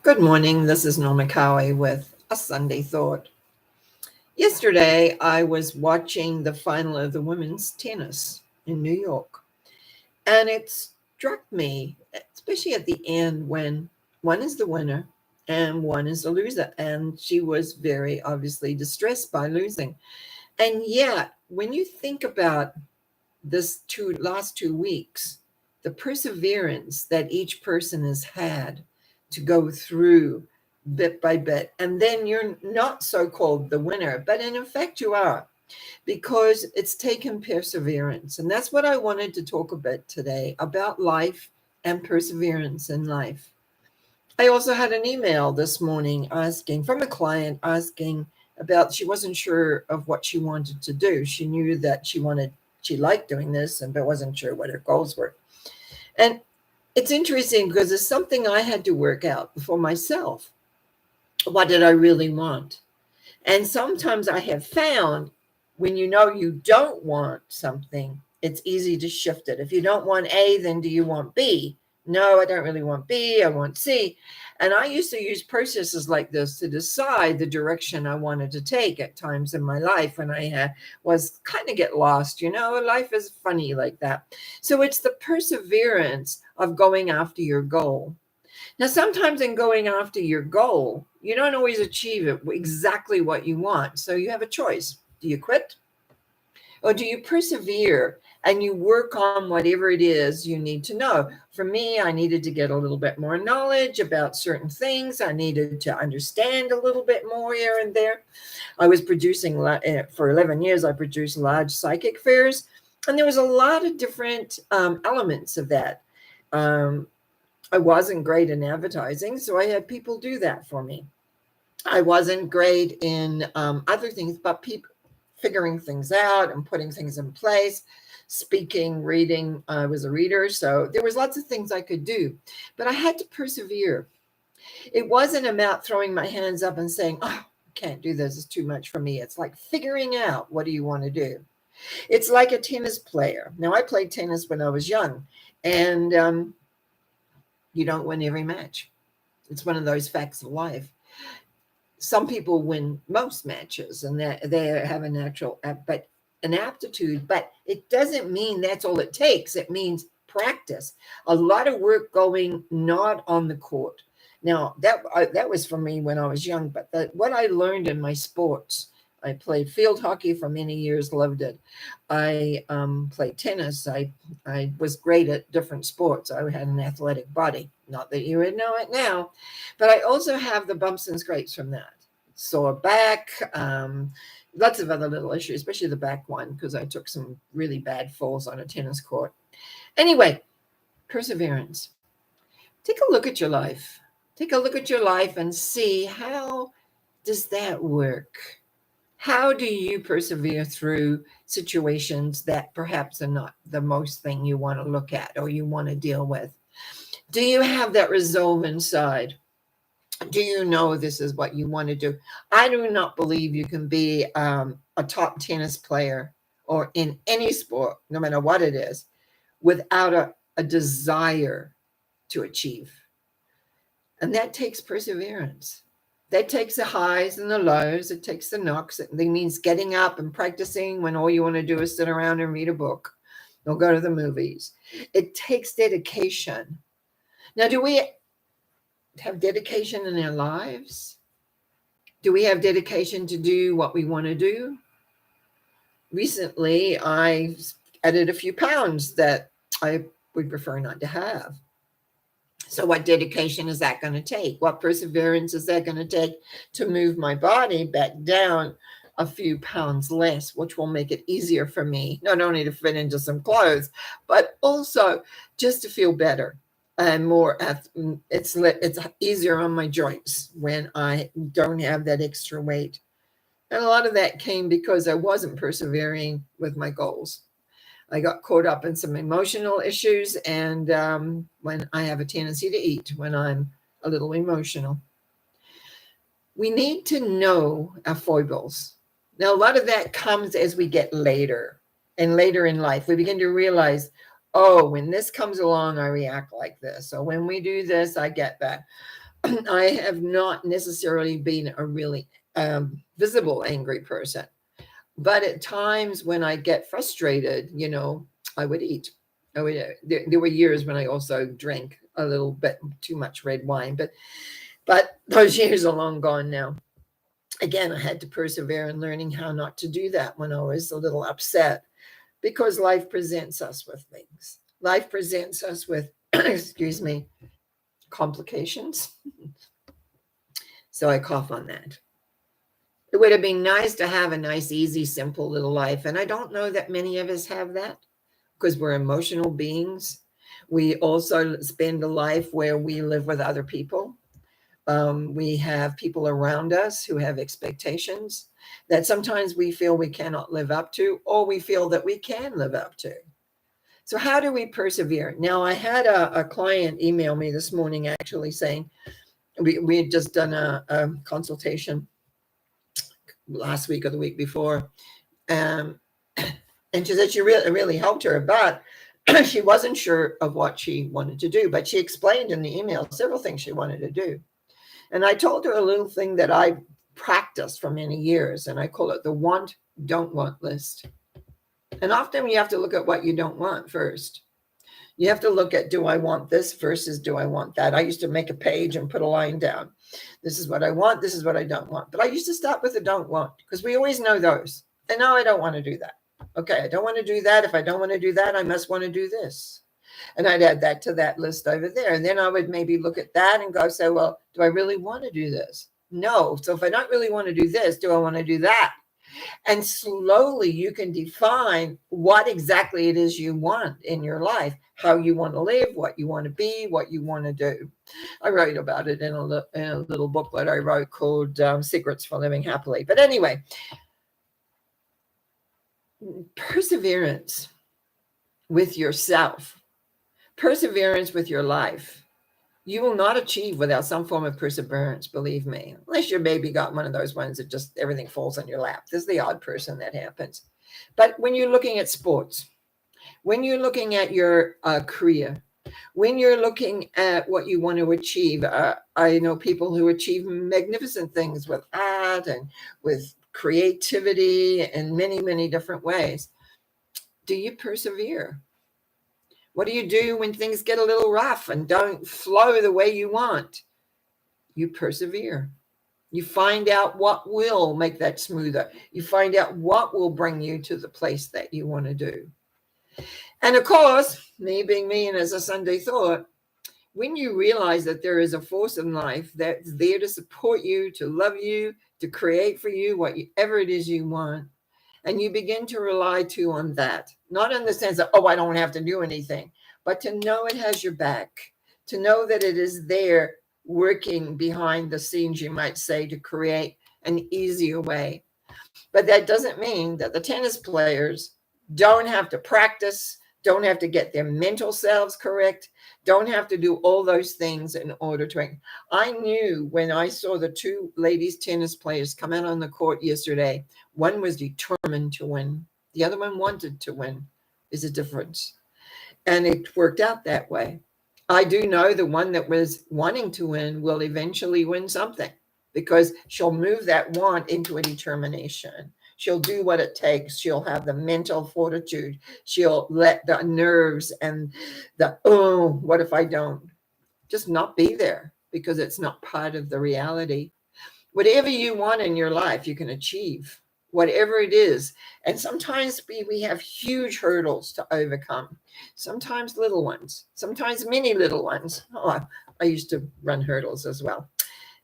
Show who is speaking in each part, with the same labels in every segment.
Speaker 1: Good morning. This is Norma Cowie with a Sunday thought. Yesterday, I was watching the final of the women's tennis in New York, and it struck me, especially at the end, when one is the winner and one is the loser. And she was very obviously distressed by losing. And yet, when you think about this last 2 weeks, the perseverance that each person has had to go through bit by bit, and then you're not so-called the winner, but in effect you are, because it's taken perseverance. And that's what I wanted to talk about today, about life and perseverance in life. I also had an email this morning asking from a client asking about, she wasn't sure of what she wanted to do. She knew that she liked doing this, but wasn't sure what her goals were. And it's interesting because it's something I had to work out for myself. What did I really want? And sometimes I have found when you know you don't want something, it's easy to shift it. If you don't want A, then do you want B? No, I don't really want B, I want C. And I used to use processes like this to decide the direction I wanted to take at times in my life when I was kind of get lost. Life is funny like that. So it's the perseverance of going after your goal. Now, sometimes in going after your goal, you don't always achieve it exactly what you want. So you have a choice. Do you quit? Or do you persevere and you work on whatever it is you need to know? For me, I needed to get a little bit more knowledge about certain things. I needed to understand a little bit more here and there. I was producing, for 11 years, I produced large psychic fairs. And there was a lot of different elements of that. I wasn't great in advertising, so I had people do that for me. I wasn't great in other things, but people figuring things out and putting things in place, speaking, reading. I was a reader, so there was lots of things I could do, but I had to persevere. It wasn't about throwing my hands up and saying, "Oh, I can't do this. It's too much for me." It's like figuring out, what do you want to do? It's like a tennis player. Now, I played tennis when I was young, and you don't win every match. It's one of those facts of life. Some people win most matches, and that they have a natural, but an aptitude. But it doesn't mean that's all it takes. It means practice. A lot of work going not on the court. Now that was for me when I was young. But what I learned in my sports, I played field hockey for many years, loved it. I played tennis. I was great at different sports. I had an athletic body. Not that you would know it now, but I also have the bumps and scrapes from that. Sore back, lots of other little issues, especially the back one, because I took some really bad falls on a tennis court. Anyway, perseverance. Take a look at your life. Take a look at your life and see, how does that work? How do you persevere through situations that perhaps are not the most thing you want to look at or you want to deal with? Do you have that resolve inside? Do you know this is what you want to do? I do not believe you can be a top tennis player or in any sport, no matter what it is, without a desire to achieve. And that takes perseverance. That takes the highs and the lows. It takes the knocks. It means getting up and practicing when all you want to do is sit around and read a book or go to the movies. It takes dedication. Now, do we have dedication in our lives? Do we have dedication to do what we want to do? Recently, I added a few pounds that I would prefer not to have. So what dedication is that going to take? What perseverance is that going to take to move my body back down a few pounds less, which will make it easier for me, not only to fit into some clothes, but also just to feel better and more. It's easier on my joints when I don't have that extra weight. And a lot of that came because I wasn't persevering with my goals. I got caught up in some emotional issues, and when I have a tendency to eat when I'm a little emotional. We need to know our foibles. Now, a lot of that comes as we get later and later in life. We begin to realize, oh, when this comes along, I react like this. So when we do this, I get that. I have not necessarily been a really visible angry person, but at times when I get frustrated, I would eat. There were years when I also drank a little bit too much red wine, but those years are long gone now. Again, I had to persevere in learning how not to do that when I was a little upset, because life presents us with things. Life presents us with, excuse me, complications. So I cough on that. It would have been nice to have a nice, easy, simple little life. And I don't know that many of us have that, because we're emotional beings. We also spend a life where we live with other people. We have people around us who have expectations that sometimes we feel we cannot live up to, or we feel that we can live up to. So how do we persevere? Now, I had a client email me this morning actually saying we had just done a consultation last week or the week before. And she said she really helped her, but she wasn't sure of what she wanted to do. But she explained in the email several things she wanted to do. And I told her a little thing that I practiced for many years, and I call it the want, don't want list. And often you have to look at what you don't want first. You have to look at, do I want this versus do I want that? I used to make a page and put a line down. This is what I want. This is what I don't want. But I used to start with the don't want, because we always know those. And no, I don't want to do that. Okay, I don't want to do that. If I don't want to do that, I must want to do this. And I'd add that to that list over there. And then I would maybe look at that and go say, well, do I really want to do this? No. So if I don't really want to do this, do I want to do that? And slowly you can define what exactly it is you want in your life, how you want to live, what you want to be, what you want to do. I wrote about it in a little booklet I wrote called Secrets for Living Happily. But anyway, perseverance with yourself, perseverance with your life, you will not achieve without some form of perseverance, believe me, unless your baby got one of those ones that just everything falls on your lap. There's the odd person that happens. But when you're looking at sports, when you're looking at your career, when you're looking at what you want to achieve, I know people who achieve magnificent things with art and with creativity in many, many different ways. Do you persevere? What do you do when things get a little rough and don't flow the way you want? You persevere. You find out what will make that smoother. You find out what will bring you to the place that you want to do. And of course, me being me and as a Sunday thought, when you realize that there is a force in life that's there to support you, to love you, to create for you whatever it is you want, and you begin to rely too on that, not in the sense of, oh, I don't have to do anything, but to know it has your back, to know that it is there working behind the scenes, you might say, to create an easier way. But that doesn't mean that the tennis players don't have to practice, don't have to get their mental selves correct, don't have to do all those things in order to. I knew when I saw the two ladies tennis players come out on the court yesterday, one was determined to win, the other one wanted to win. There's a difference. And it worked out that way. I do know the one that was wanting to win will eventually win something, because she'll move that want into a determination. She'll do what it takes. She'll have the mental fortitude. She'll let the nerves and the, oh, what if I don't? Just not be there, because it's not part of the reality. Whatever you want in your life, you can achieve, whatever it is. And sometimes we have huge hurdles to overcome, sometimes little ones, sometimes many little ones. Oh, I used to run hurdles as well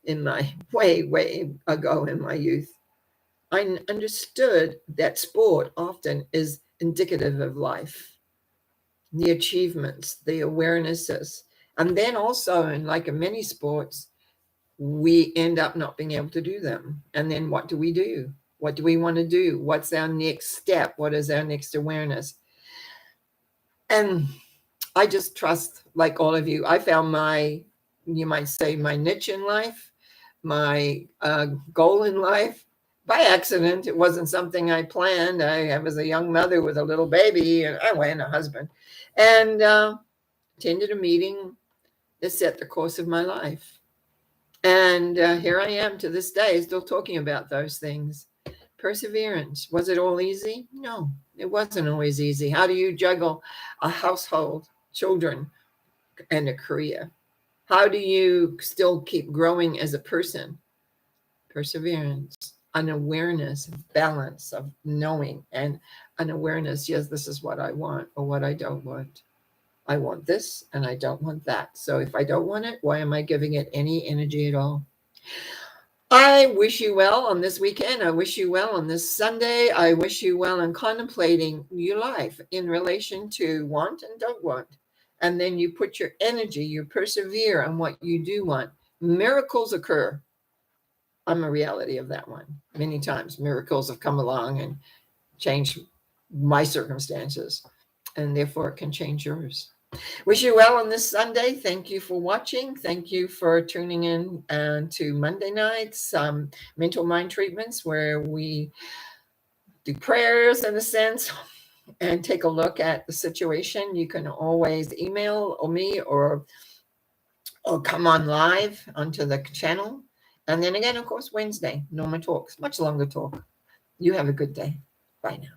Speaker 1: in my way ago in my youth. I understood that sport often is indicative of life, the achievements, the awarenesses. And then also in like in many sports, we end up not being able to do them. And then what do we do? What do we want to do? What's our next step? What is our next awareness? And I just trust, like all of you, I found you might say, my niche in life, my goal in life by accident. It wasn't something I planned. I was a young mother with a little baby, and I went, a husband, and attended a meeting that set the course of my life. And here I am to this day, still talking about those things. Perseverance. Was it all easy? No, it wasn't always easy. How do you juggle a household, children, and a career? How do you still keep growing as a person? Perseverance, an awareness, balance of knowing, and an awareness, yes, this is what I want or what I don't want. I want this and I don't want that. So if I don't want it, why am I giving it any energy at all? I wish you well on this weekend. I wish you well on this Sunday. I wish you well in contemplating your life in relation to want and don't want. And then you put your energy, you persevere on what you do want. Miracles occur. I'm a reality of that one. Many times miracles have come along and changed my circumstances, and therefore it can change yours. Wish you well on this Sunday. Thank you for watching. Thank you for tuning in to Monday nights, mental mind treatments, where we do prayers in a sense and take a look at the situation. You can always email me or come on live onto the channel. And then again, of course, Wednesday, Norma Talks, much longer talk. You have a good day. Bye now.